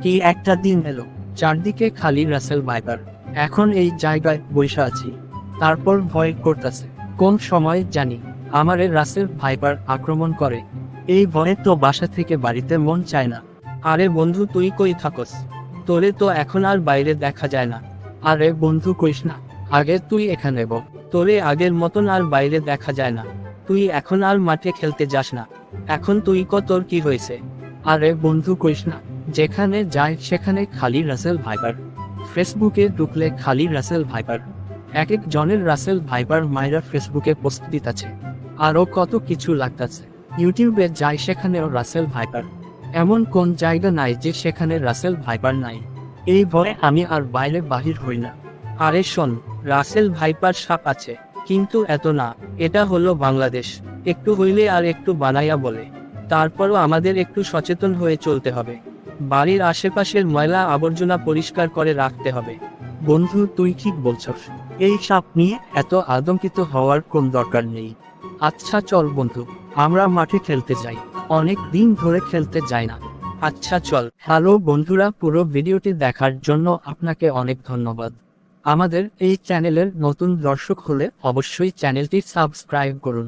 কি একটা দিন এলো, চারদিকে খালি রাসেল ভাইপার। এখন এই জায়গায় বসে আছি, তারপর ভয় করতেছে কোন সময় জানি আমারে রাসেল ভাইপার আক্রমণ করে। এই ভয়ে তো বাসা থেকে বাড়িতে মন চায় না। আরে বন্ধু, তুই কই থাকস? তোরে তো এখন আর বাইরে দেখা যায় না। আরে বন্ধু, কইস না, আগে তুই এখানে বল। তোরে আগের মতন আর বাইরে দেখা যায় না। তুই এখন আর মাঠে খেলতে যাস না। এখন তুই তোর কি হয়েছে? আরে বন্ধু, কইস না, যেখানে যায় সেখানে খালি রাসেল ভাইপার। ফেসবুকে ঢুকলে খালি রাসেল ভাইপার। এক এক জনের রাসেল ভাইপার মাইরা ফেসবুকে পোস্ট দিতেছে। আরো কত কিছু লাগতাছে। ইউটিউবে যায় সেখানেও রাসেল ভাইপার। এমন কোন জায়গা নাই যে সেখানে রাসেল ভাইপার নাই। এই ভয়ে আমি আর বাইরে বাহির হই না। আরে শোন, রাসেল ভাইপার সাপ আছে, কিন্তু এত না। এটা হলো বাংলাদেশ, একটু হইলে আর একটু বানাইয়া বলে। তারপরও আমাদের একটু সচেতন হয়ে চলতে হবে। বাড়ির আশেপাশের ময়লা আবর্জনা পরিষ্কার করে রাখতে হবে। বন্ধু, তুই ঠিক বলছস। এই সাপ নিয়ে এত আতঙ্কিত হওয়ার কোন দরকার নেই। আচ্ছা চল বন্ধু, আমরা মাঠে খেলতে যাই। অনেক দিন ধরে খেলতে যাই না। আচ্ছা চল। হ্যালো বন্ধুরা, পুরো ভিডিওটি দেখার জন্য আপনাকে অনেক ধন্যবাদ। আমাদের এই চ্যানেলের নতুন দর্শক হলে অবশ্যই চ্যানেলটি সাবস্ক্রাইব করুন।